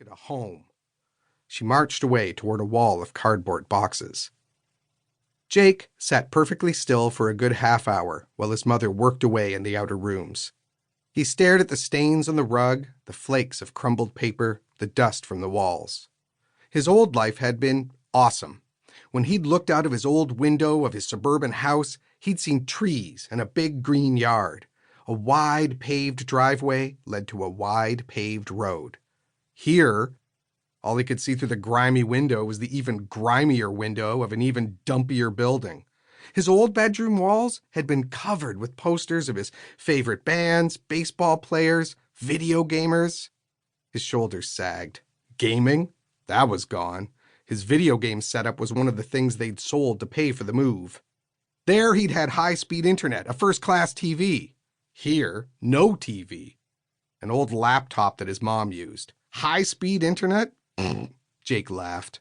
it a home. She marched away toward a wall of cardboard boxes. Jake sat perfectly still for a good half hour while his mother worked away in the outer rooms. He stared at the stains on the rug, the flakes of crumbled paper, the dust from the walls. His old life had been awesome. When he'd looked out of his old window of his suburban house, he'd seen trees and a big green yard. A wide paved driveway led to a wide paved road. Here, all he could see through the grimy window was the even grimier window of an even dumpier building. His old bedroom walls had been covered with posters of his favorite bands, baseball players, video gamers. His shoulders sagged. Gaming? That was gone. His video game setup was one of the things they'd sold to pay for the move. There he'd had high-speed internet, a first-class TV. Here, no TV. An old laptop that his mom used. High-speed internet? Jake laughed.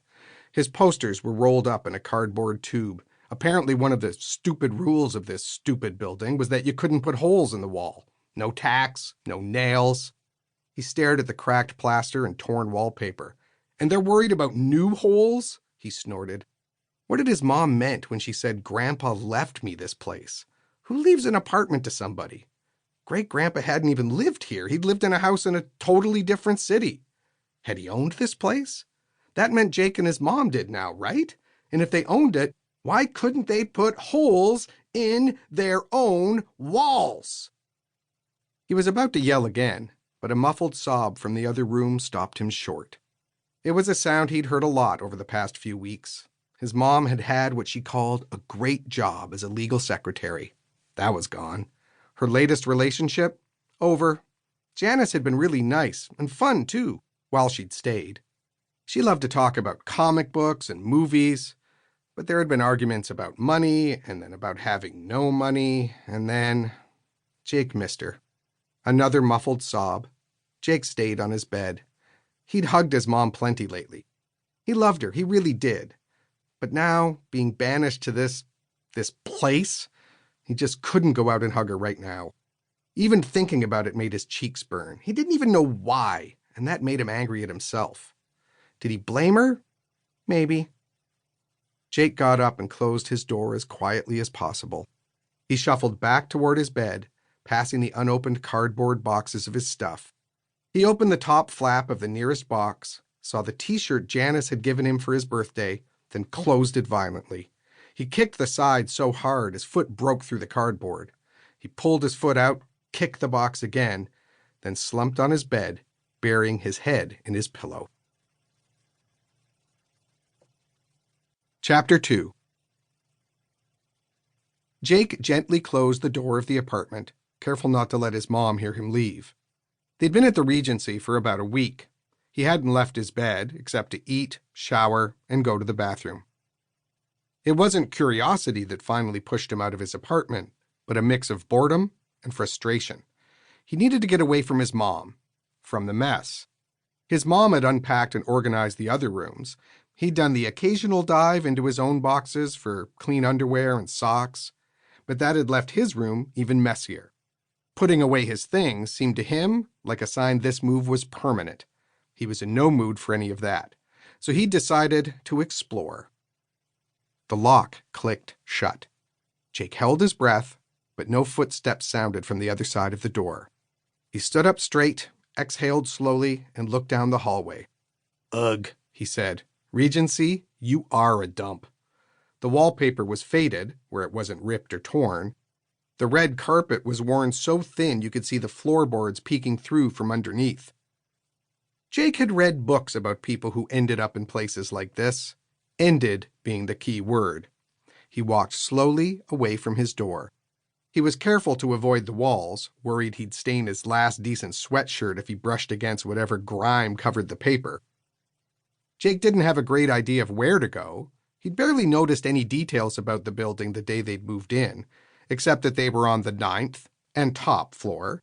His posters were rolled up in a cardboard tube. Apparently one of the stupid rules of this stupid building was that you couldn't put holes in the wall. No tacks, no nails. He stared at the cracked plaster and torn wallpaper. And they're worried about new holes? He snorted. What did his mom meant when she said, "Grandpa left me this place"? Who leaves an apartment to somebody? Great-grandpa hadn't even lived here. He'd lived in a house in a totally different city. Had he owned this place? That meant Jake and his mom did now, right? And if they owned it, why couldn't they put holes in their own walls? He was about to yell again, but a muffled sob from the other room stopped him short. It was a sound he'd heard a lot over the past few weeks. His mom had had what she called a great job as a legal secretary. That was gone. Her latest relationship? Over. Janice had been really nice and fun, too, while she'd stayed. She loved to talk about comic books and movies, but there had been arguments about money, and then about having no money, and then... Jake missed her. Another muffled sob. Jake stayed on his bed. He'd hugged his mom plenty lately. He loved her, he really did. But now, being banished to this place, he just couldn't go out and hug her right now. Even thinking about it made his cheeks burn. He didn't even know why, and that made him angry at himself. Did he blame her? Maybe. Jake got up and closed his door as quietly as possible. He shuffled back toward his bed, passing the unopened cardboard boxes of his stuff. He opened the top flap of the nearest box, saw the t-shirt Janice had given him for his birthday, then closed it violently. He kicked the side so hard his foot broke through the cardboard. He pulled his foot out, kicked the box again, then slumped on his bed, burying his head in his pillow. Chapter 2. Jake gently closed the door of the apartment, careful not to let his mom hear him leave. They'd been at the Regency for about a week. He hadn't left his bed except to eat, shower, and go to the bathroom. It wasn't curiosity that finally pushed him out of his apartment, but a mix of boredom and frustration. He needed to get away from his mom, from the mess. His mom had unpacked and organized the other rooms. He'd done the occasional dive into his own boxes for clean underwear and socks, but that had left his room even messier. Putting away his things seemed to him like a sign this move was permanent. He was in no mood for any of that, so he decided to explore. The lock clicked shut. Jake held his breath, but no footsteps sounded from the other side of the door. He stood up straight, exhaled slowly, and looked down the hallway. "Ugh," he said. "Regency, you are a dump." The wallpaper was faded, where it wasn't ripped or torn. The red carpet was worn so thin you could see the floorboards peeking through from underneath. Jake had read books about people who ended up in places like this, ended being the key word. He walked slowly away from his door. He was careful to avoid the walls, worried he'd stain his last decent sweatshirt if he brushed against whatever grime covered the paper. Jake didn't have a great idea of where to go. He'd barely noticed any details about the building the day they'd moved in, except that they were on the 9th and top floor.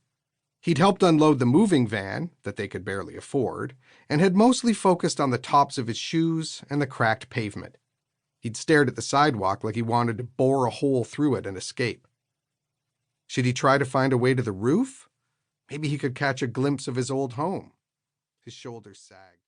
He'd helped unload the moving van that they could barely afford, and had mostly focused on the tops of his shoes and the cracked pavement. He'd stared at the sidewalk like he wanted to bore a hole through it and escape. Should he try to find a way to the roof? Maybe he could catch a glimpse of his old home. His shoulders sagged.